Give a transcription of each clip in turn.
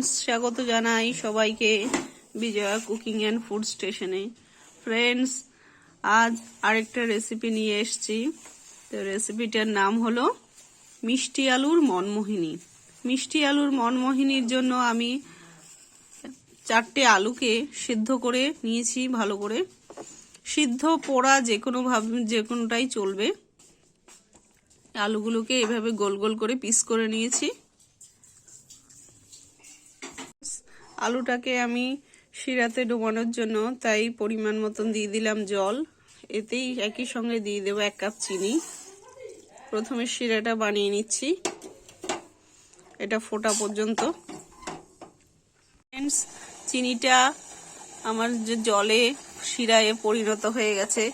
Friends, স্বাগত জানাই সবাইকে বিজয়া কুকিং অ্যান্ড ফুড স্টেশনে। ফ্রেন্ডস, আজ আরেকটা রেসিপি নিয়ে এসেছি। তো রেসিপিটার নাম হলো মিষ্টি আলুর মনমোহিনী। মিষ্টি আলুর মনমোহিনীর জন্য আমি 4টে আলুকে সিদ্ধ করে নিয়েছি ভালো করে। সিদ্ধ পোড়া যে কোনোটাই চলবে। আলুগুলোকে এভাবে গোল গোল করে পিস করে নিয়েছি। আলুটাকে আমি শিরাতে ডোবানোর জন্য তাই পরিমাণ মতন দিয়ে দিলাম জল। এতেই একই সঙ্গে দিয়ে দেবো 1 কাপ চিনি। প্রথমে শিরাটা বানিয়ে নিচ্ছি, এটা ফোটা পর্যন্ত। ফ্রেন্ডস, চিনিটা আমার যে জলে শিরায় পরিণত হয়ে গেছে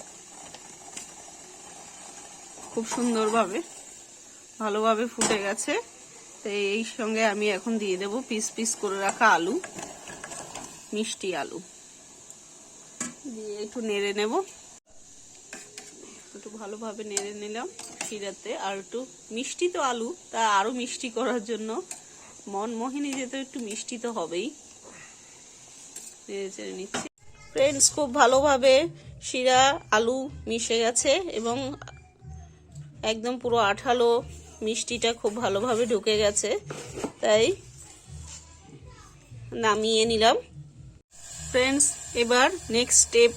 খুব সুন্দরভাবে, ভালোভাবে ফুটে গেছে। তো এই সঙ্গে আমি এখন দিয়ে দেব পিস পিস করে রাখা আলু, মিষ্টি আলু দিয়ে একটু নেড়ে নেব। একটু ভালোভাবে নেড়ে নিলাম শিরাতে। আর একটু মিষ্টি তো আলু, তা আরো মিষ্টি করার জন্য মনমোহিনী যেহেতু একটু মিষ্টি তো হবেই, নেড়ে চেড়ে নিচ্ছি। ফ্রেন্ডস, খুব ভালোভাবে শিরা আলু মিশে গেছে এবং একদম পুরো আঠালো মিষ্টিটা খুব ভালোভাবে ঢুকে গেছে, তাই নামিয়ে নিলাম। ফ্রেন্ডস, এবার নেক্সট স্টেপ,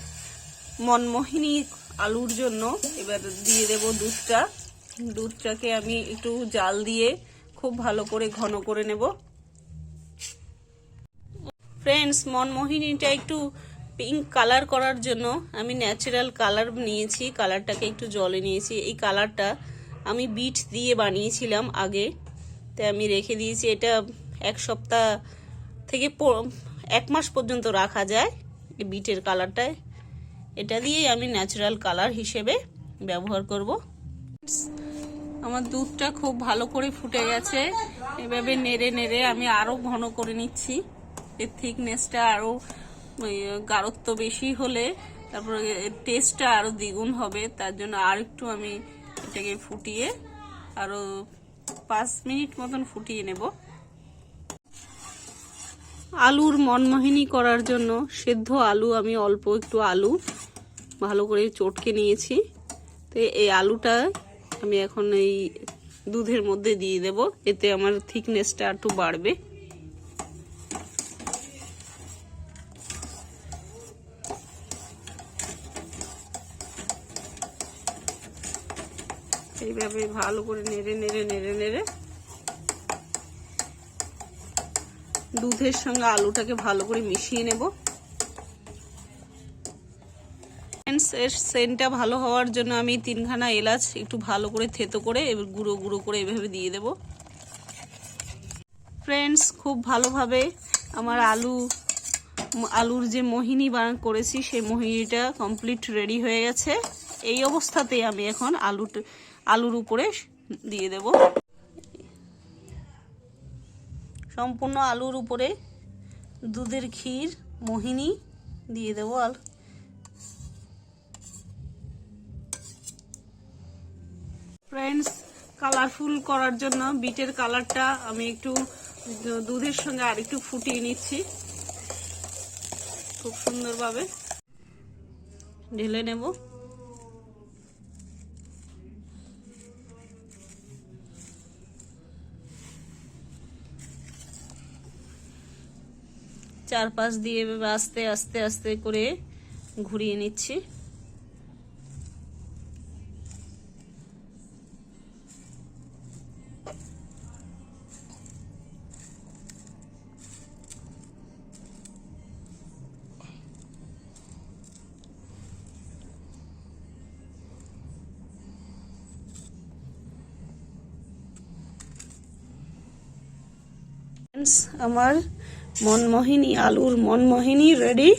মনমোহিনী আলুর জন্য এবার দিয়ে দেব দুধটা। দুধটাকে আমি একটু জাল দিয়ে খুব ভালো করে ঘন করে নেব। ফ্রেন্ডস, মনমোহিনীটা একটু পিঙ্ক কালার করার জন্য আমি ন্যাচারাল কালার নিয়েছি, কালারটাকে একটু জলে নিয়েছি। এই কালারটা আমি বিট দিয়ে বানিয়েছিলাম আগে, তাই আমি রেখে দিয়েছি। এটা 1 সপ্তাহ থেকে 1 মাস পর্যন্ত রাখা যায় এই বিটের কালারটায়। এটা দিয়েই আমি ন্যাচারাল কালার হিসেবে ব্যবহার করব। আমার দুধটা খুব ভালো করে ফুটে গেছে। এভাবে নেড়ে নেড়ে আমি আরো ঘন করে নিচ্ছি। এর থিকনেসটা আরো গাঢ়ত্ব বেশি হলে তারপরে টেস্টটা আরো দ্বিগুণ হবে। তার জন্য আর একটু আমি এটাকে ফুটিয়ে আরো 5 মিনিট মতন ফুটিয়ে নেব। আলুর মনমোহিনী করার জন্য সেদ্ধ আলু আমি অল্প একটু আলু ভালো করে চটকে নিয়েছি। তো এই আলুটা আমি এখন এই দুধের মধ্যে দিয়ে দেব, এতে আমার থিকনেসটা একটু বাড়বে। এইভাবে ভালো করে নেড়ে নেড়ে নেড়ে নেড়ে দুধের সঙ্গে আলুটাকে ভালো করে মিশিয়ে নেব। এর সেন্টটা ভালো হওয়ার জন্য আমি 3খানা এলাচ একটু ভালো করে থেতো করে এবার গুঁড়ো গুঁড়ো করে এভাবে দিয়ে দেব। ফ্রেন্ডস, খুব ভালোভাবে আমার আলুর যে মোহিনী করেছি সেই মোহিনীটা কমপ্লিট রেডি হয়ে গেছে। এই অবস্থাতেই আমি এখন আলুর উপরে দিয়ে দেব। সম্পূর্ণ আলুর উপরে দুধের ক্ষীর মোহিনী দিয়ে দেব। ফ্রেন্ডস, কালারফুল করার জন্য বিটের কালারটা আমি একটু দুধের সঙ্গে আরেকটু ফুটিয়ে নিচ্ছি। খুব সুন্দরভাবে ঢেলে নেব। চারপাশ দিয়ে আস্তে আস্তে আস্তে করে ঘুরিয়ে নিচ্ছি। আমার মনমোহিনী আলুর মনমোহিনী রেডি।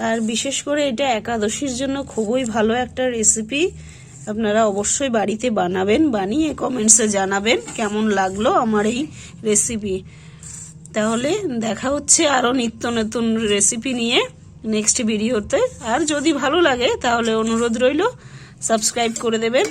আর বিশেষ করে এটা একাদশীর জন্য খুবই ভালো একটা রেসিপি। আপনারা অবশ্যই বাড়িতে বানাবেন, বানিয়ে কমেন্টসে জানাবেন কেমন লাগলো আমার এই রেসিপি। তাহলে দেখা হচ্ছে আরো নিত্য নতুন রেসিপি নিয়ে নেক্সট ভিডিওতে। আর যদি ভালো লাগে তাহলে অনুরোধ রইল সাবস্ক্রাইব করে দেবেন।